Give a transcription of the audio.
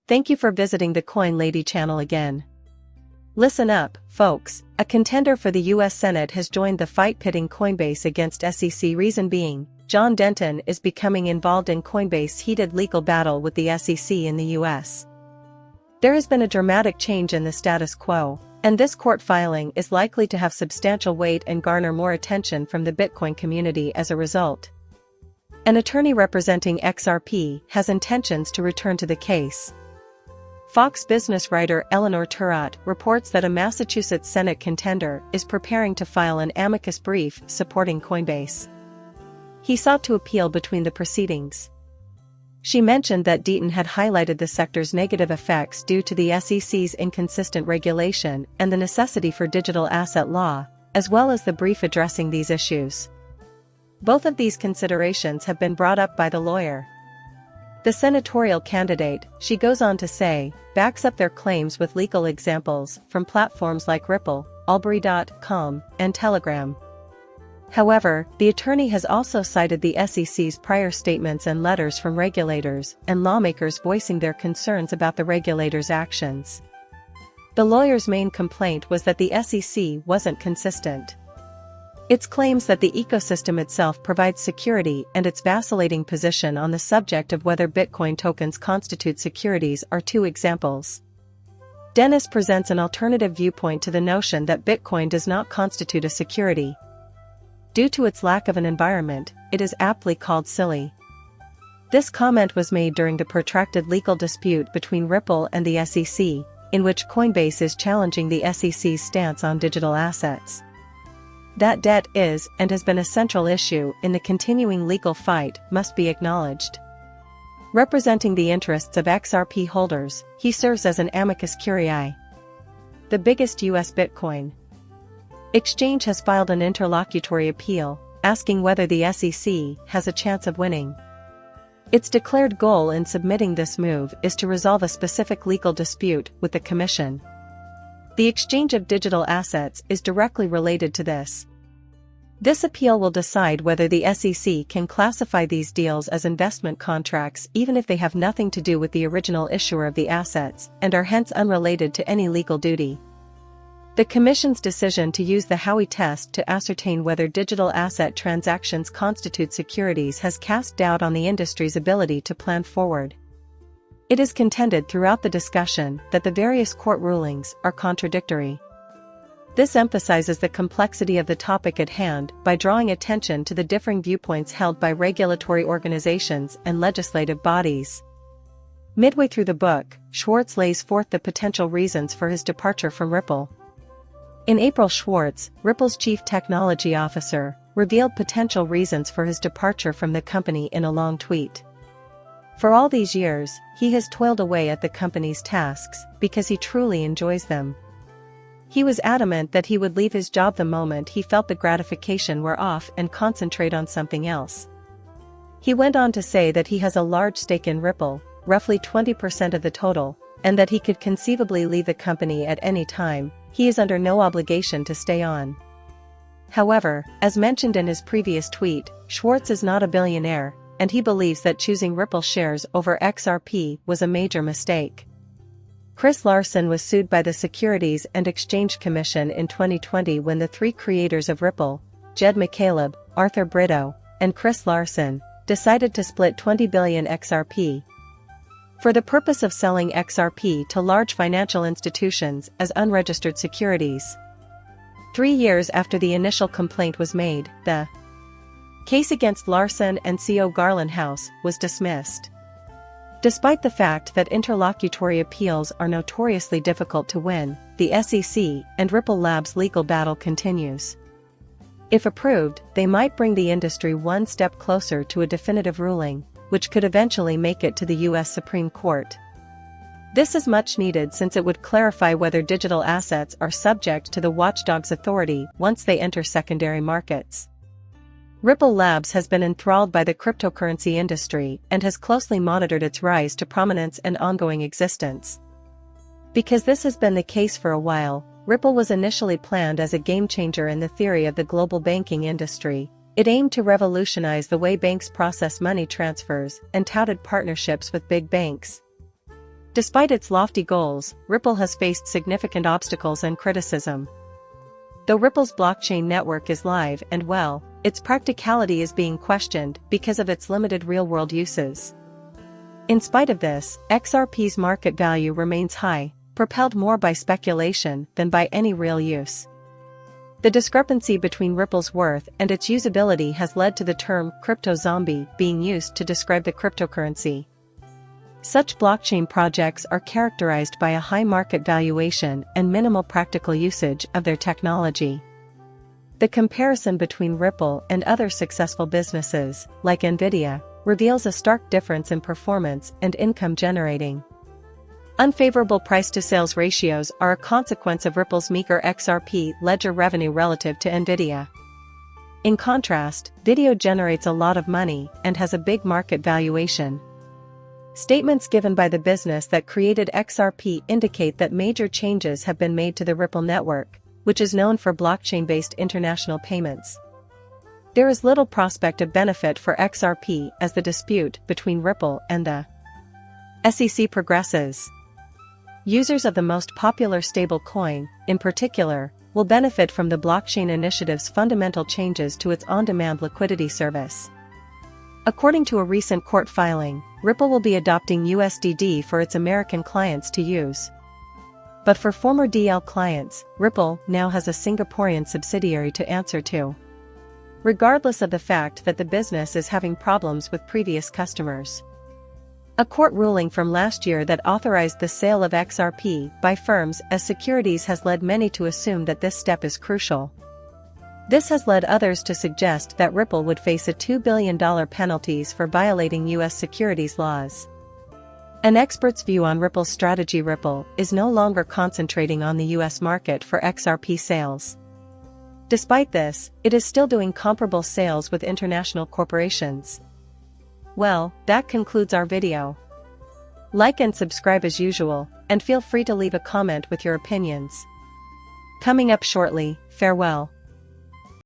Thank you for visiting the Coin Lady channel again. Listen up, folks, a contender for the US Senate has joined the fight pitting Coinbase against SEC. Reason being, John Denton is becoming involved in Coinbase's heated legal battle with the SEC in the US. There has been a dramatic change in the status quo, and this court filing is likely to have substantial weight and garner more attention from the Bitcoin community as a result. An attorney representing XRP has intentions to return to the case. Fox Business writer Eleanor Turot reports that a Massachusetts Senate contender is preparing to file an amicus brief supporting Coinbase. He sought to appeal between the proceedings. She mentioned that Denton had highlighted the sector's negative effects due to the SEC's inconsistent regulation and the necessity for digital asset law, as well as the brief addressing these issues. Both of these considerations have been brought up by the lawyer. The senatorial candidate, she goes on to say, backs up their claims with legal examples from platforms like Ripple, Albury.com, and Telegram. However, the attorney has also cited the SEC's prior statements and letters from regulators and lawmakers voicing their concerns about the regulators' actions. The lawyer's main complaint was that the SEC wasn't consistent. Its claims that the ecosystem itself provides security and its vacillating position on the subject of whether Bitcoin tokens constitute securities are two examples. Dennis presents an alternative viewpoint to the notion that Bitcoin does not constitute a security. Due to its lack of an environment, it is aptly called silly. This comment was made during the protracted legal dispute between Ripple and the SEC, in which Coinbase is challenging the SEC's stance on digital assets. That debt is and has been a central issue in the continuing legal fight must be acknowledged. Representing the interests of XRP holders, he serves as an amicus curiae. The biggest US Bitcoin exchange has filed an interlocutory appeal, asking whether the SEC has a chance of winning. Its declared goal in submitting this move is to resolve a specific legal dispute with the Commission. The exchange of digital assets is directly related to this. This appeal will decide whether the SEC can classify these deals as investment contracts even if they have nothing to do with the original issuer of the assets and are hence unrelated to any legal duty. The Commission's decision to use the Howey test to ascertain whether digital asset transactions constitute securities has cast doubt on the industry's ability to plan forward. It is contended throughout the discussion that the various court rulings are contradictory. This emphasizes the complexity of the topic at hand by drawing attention to the differing viewpoints held by regulatory organizations and legislative bodies. Midway through the book, Schwartz lays forth the potential reasons for his departure from Ripple. In April, Schwartz, Ripple's chief technology officer, revealed potential reasons for his departure from the company in a long tweet. For all these years, he has toiled away at the company's tasks because he truly enjoys them. He was adamant that he would leave his job the moment he felt the gratification wore off and concentrate on something else. He went on to say that he has a large stake in Ripple, roughly 20% of the total, and that he could conceivably leave the company at any time. He is under no obligation to stay on. However, as mentioned in his previous tweet, Schwartz is not a billionaire, and he believes that choosing Ripple shares over XRP was a major mistake. Chris Larsen was sued by the Securities and Exchange Commission in 2020 when the three creators of Ripple, Jed McCaleb, Arthur Brito, and Chris Larsen, decided to split 20 billion XRP for the purpose of selling XRP to large financial institutions as unregistered securities. 3 years after the initial complaint was made, the case against Larsen and CO Garland House was dismissed. Despite the fact that interlocutory appeals are notoriously difficult to win, the SEC and Ripple Labs' legal battle continues. If approved, they might bring the industry one step closer to a definitive ruling, which could eventually make it to the US Supreme Court. This is much needed since it would clarify whether digital assets are subject to the watchdog's authority once they enter secondary markets. Ripple Labs has been enthralled by the cryptocurrency industry and has closely monitored its rise to prominence and ongoing existence. Because this has been the case for a while, Ripple was initially planned as a game-changer in the theory of the global banking industry. It aimed to revolutionize the way banks process money transfers and touted partnerships with big banks. Despite its lofty goals, Ripple has faced significant obstacles and criticism. Though Ripple's blockchain network is live and well, its practicality is being questioned because of its limited real-world uses. In spite of this, XRP's market value remains high, propelled more by speculation than by any real use. The discrepancy between Ripple's worth and its usability has led to the term crypto zombie being used to describe the cryptocurrency. Such blockchain projects are characterized by a high market valuation and minimal practical usage of their technology. The comparison between Ripple and other successful businesses, like Nvidia, reveals a stark difference in performance and income generating. Unfavorable price-to-sales ratios are a consequence of Ripple's meager XRP ledger revenue relative to Nvidia. In contrast, Video generates a lot of money and has a big market valuation. Statements given by the business that created XRP indicate that major changes have been made to the Ripple network, which is known for blockchain-based international payments. There is little prospect of benefit for XRP as the dispute between Ripple and the SEC progresses. Users of the most popular stablecoin, in particular, will benefit from the blockchain initiative's fundamental changes to its on-demand liquidity service. According to a recent court filing, Ripple will be adopting USDD for its American clients to use. But for former DL clients, Ripple now has a Singaporean subsidiary to answer to. Regardless of the fact that the business is having problems with previous customers. A court ruling from last year that authorized the sale of XRP by firms as securities has led many to assume that this step is crucial. This has led others to suggest that Ripple would face a $2 billion penalties for violating U.S. securities laws. An expert's view on Ripple's strategy: Ripple is no longer concentrating on the U.S. market for XRP sales. Despite this, it is still doing comparable sales with international corporations. Well, that concludes our video. Like and subscribe as usual, and feel free to leave a comment with your opinions. Coming up shortly, farewell.